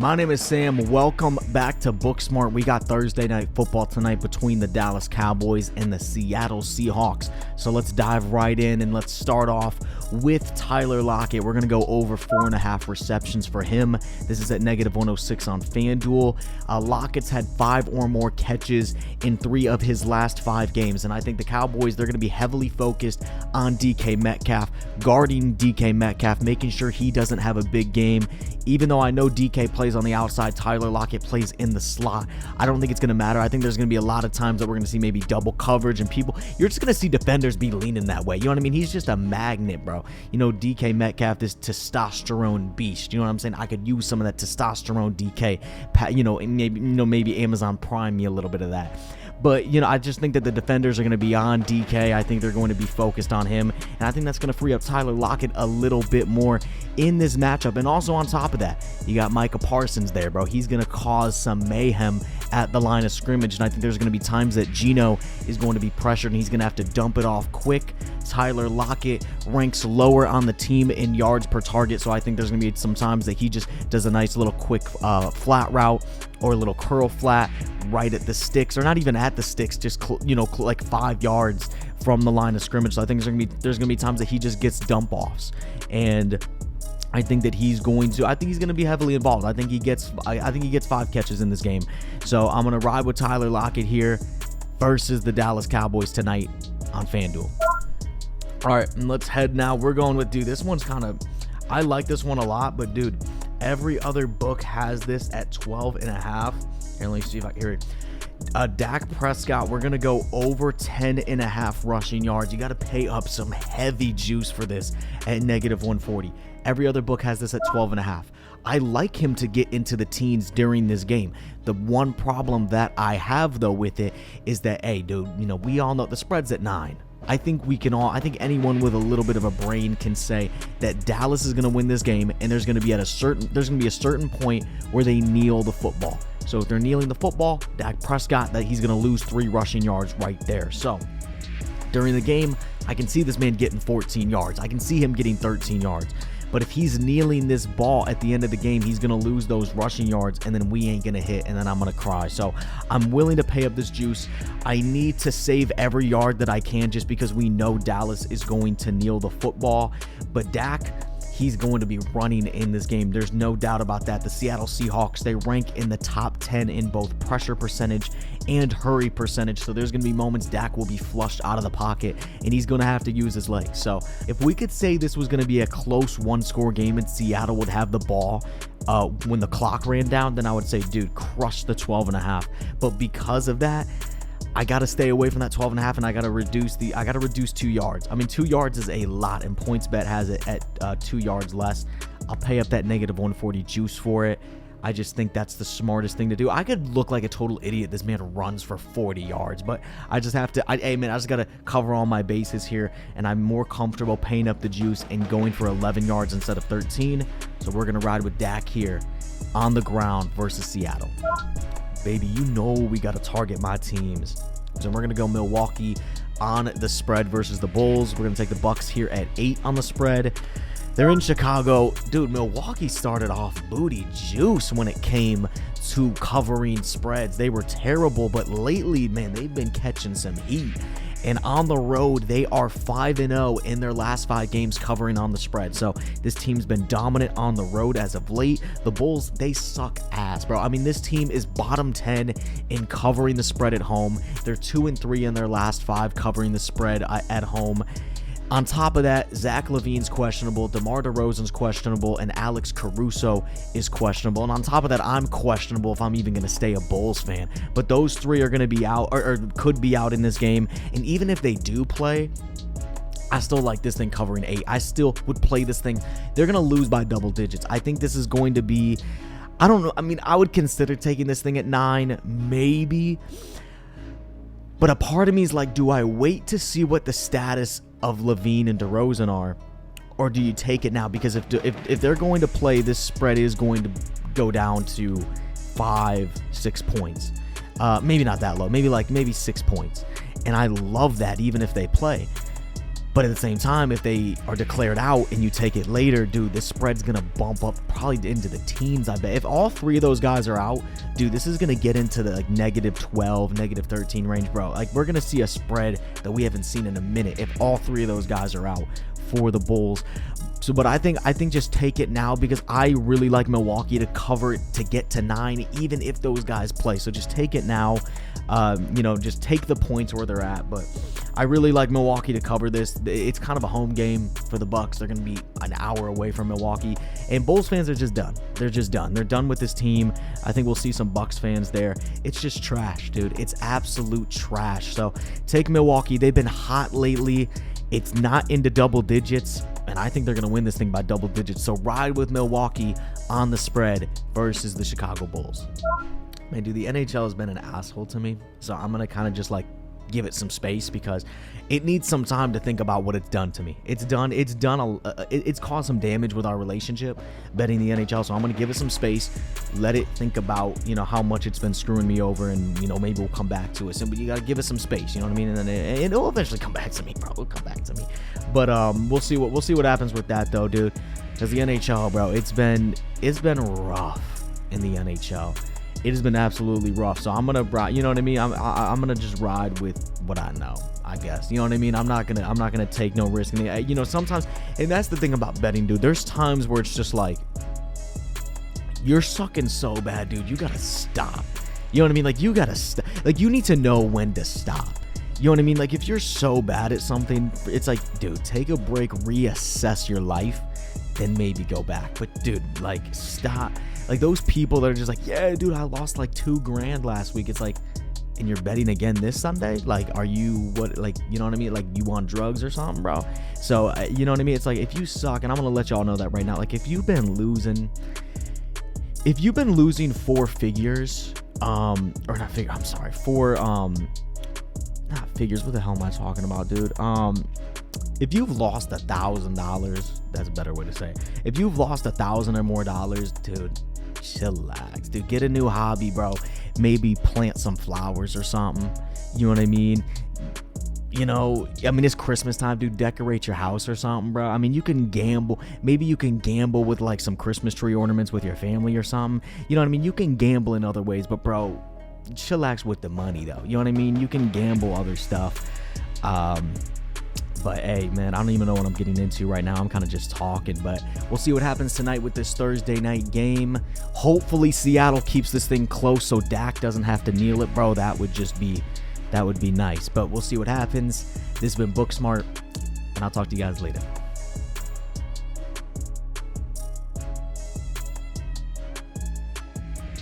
My name is Sam. Welcome back to BookSmart. We got Thursday night football tonight between the Dallas Cowboys and the Seattle Seahawks. So let's dive right in and let's start off with Tyler Lockett. We're going to go over 4.5 receptions for him. This is at -106 on FanDuel. Lockett's had 5 or more catches in 3 of his last 5 games. And I think the Cowboys, they're going to be heavily focused on DK Metcalf, guarding DK Metcalf, making sure he doesn't have a big game. Even though I know DK plays on the outside, Tyler Lockett plays in the slot. I don't think it's going to matter. I think there's going to be a lot of times that we're going to see maybe double coverage and you're just going to see defenders be leaning that way. You know what I mean? He's just a magnet, bro. You know, DK Metcalf, this testosterone beast. You know what I'm saying? I could use some of that testosterone DK. Maybe Amazon Prime me a little bit of that. But, I just think that the defenders are going to be on DK. I think they're going to be focused on him. And I think that's going to free up Tyler Lockett a little bit more in this matchup. And also on top of that, you got Micah Parsons there, bro. He's going to cause some mayhem at the line of scrimmage. And I think there's going to be times that Geno is going to be pressured and he's going to have to dump it off quick. Tyler Lockett ranks lower on the team in yards per target. So I think there's going to be some times that he just does a nice little quick flat route or a little curl flat right at the sticks, or not even at the sticks, just like 5 yards from the line of scrimmage. So I think there's gonna be times that he just gets dump offs, and I think he's going to be heavily involved. I think he gets 5 catches in this game. So I'm gonna ride with Tyler Lockett here versus the Dallas Cowboys tonight on FanDuel. All right, and let's head now. We're going with, this one's I like this one a lot, but dude, every other book has this at 12.5. Here, let me see if I can hear it. Dak Prescott, we're going to go over 10.5 rushing yards. You got to pay up some heavy juice for this at -140. Every other book has this at 12.5. I like him to get into the teens during this game. The one problem that I have, though, with it is that, hey, dude, we all know the spread's at 9. I think anyone with a little bit of a brain can say that Dallas is going to win this game, and there's going to be a certain point where they kneel the football. So if they're kneeling the football, Dak Prescott, that he's going to lose 3 rushing yards right there. So during the game, I can see this man getting 14 yards. I can see him getting 13 yards. But if he's kneeling this ball at the end of the game, he's going to lose those rushing yards, and then we ain't going to hit, and then I'm going to cry. So I'm willing to pay up this juice. I need to save every yard that I can just because we know Dallas is going to kneel the football. But Dak, he's going to be running in this game. There's no doubt about that. The Seattle Seahawks, they rank in the top 10 in both pressure percentage and hurry percentage. So there's going to be moments Dak will be flushed out of the pocket and he's going to have to use his legs. So if we could say this was going to be a close 1-score game and Seattle would have the ball when the clock ran down, then I would say, dude, crush the 12.5. But because of that, I got to stay away from that 12.5, and I got to reduce 2 yards. I mean, 2 yards is a lot, and PointsBet has it at 2 yards less. I'll pay up that -140 juice for it. I just think that's the smartest thing to do. I could look like a total idiot. This man runs for 40 yards, but I just have to, I just got to cover all my bases here, and I'm more comfortable paying up the juice and going for 11 yards instead of 13. So we're going to ride with Dak here on the ground versus Seattle. Baby, we got to target my teams. So we're going to go Milwaukee on the spread versus the Bulls. We're going to take the Bucks here at 8 on the spread. They're in Chicago. Dude, Milwaukee started off booty juice when it came to covering spreads. They were terrible, but lately, man, they've been catching some heat. And on the road, they are 5-0 in their last 5 games covering on the spread. So this team's been dominant on the road as of late. The Bulls, they suck ass, bro. I mean, this team is bottom 10 in covering the spread at home. They're 2-3 in their last 5 covering the spread at home. On top of that, Zach LaVine's questionable, DeMar DeRozan's questionable, and Alex Caruso is questionable. And on top of that, I'm questionable if I'm even going to stay a Bulls fan. But those 3 are going to be out, or could be out in this game. And even if they do play, I still like this thing covering 8. I still would play this thing. They're going to lose by double digits. I think this is going to be, I don't know. I mean, I would consider taking this thing at 9, maybe. But a part of me is like, do I wait to see what the status of LaVine and DeRozan are, or do you take it now? Because if they're going to play, this spread is going to go down to 5-6 points. Maybe not that low, maybe 6 points. And I love that even if they play. But at the same time, if they are declared out and you take it later, dude, this spread's going to bump up probably into the teens, I bet. If all three of those guys are out, dude, this is going to get into the like -12, -13 range, bro. Like, we're going to see a spread that we haven't seen in a minute if all three of those guys are out for the Bulls. So, but I think just take it now, because I really like Milwaukee to cover it to get to 9, even if those guys play. So just take it now. Just take the points where they're at. But I really like Milwaukee to cover this. It's kind of a home game for the Bucks. They're going to be an hour away from Milwaukee, and Bulls fans are just done. They're just done. They're done with this team. I think we'll see some Bucks fans there. It's just trash, dude. It's absolute trash. So take Milwaukee. They've been hot lately. It's not into double digits, and I think they're going to win this thing by double digits. So ride with Milwaukee on the spread versus the Chicago Bulls. Man, dude, the NHL has been an asshole to me. So I'm going to kind of just like give it some space, because it needs some time to think about what it's done to me. It's caused some damage with our relationship betting the NHL. So I'm going to give it some space, let it think about, how much it's been screwing me over, and, maybe we'll come back to it. So, but you got to give it some space, you know what I mean? And then it'll eventually come back to me, bro. It'll come back to me. But we'll see what happens with that though, dude. Because the NHL, bro, it's been rough in the NHL. It has been absolutely rough. So I'm gonna ride, you know what I mean? I'm gonna just ride with what I know, I guess. You know what I mean? I'm not gonna take no risk. Sometimes, and that's the thing about betting, dude. There's times where it's just like, you're sucking so bad, dude. You gotta stop. You know what I mean? Like, you gotta stop. Like, you need to know when to stop. You know what I mean? Like, if you're so bad at something, it's like, dude, take a break, reassess your life, then maybe go back. But dude, like, stop. Like, those people that are just like, yeah, dude, I lost like $2,000 last week. It's like, and you're betting again this Sunday? Like, are you what? Like, you know what I mean? Like, you on drugs or something, bro? So, you know what I mean? It's like, if you suck, and I'm gonna let y'all know that right now. Like, if you've been losing 4 figures, or not figure, I'm sorry, not figures. What the hell am I talking about, dude? If you've lost $1,000, that's a better way to say it. If you've lost $1,000 or more dollars, dude, chillax, dude. Get a new hobby, bro. Maybe plant some flowers or something. You know what I mean? It's Christmas time, dude. Decorate your house or something, bro. I mean, you can gamble. Maybe you can gamble with like some Christmas tree ornaments with your family or something. You know what I mean? You can gamble in other ways, but bro, chillax with the money though. You know what I mean? You can gamble other stuff. But hey, man, I don't even know what I'm getting into right now. I'm kind of just talking, but we'll see what happens tonight with this Thursday night game. Hopefully Seattle keeps this thing close so Dak doesn't have to kneel it, bro. That would be nice, but we'll see what happens. This has been BookSmart, and I'll talk to you guys later.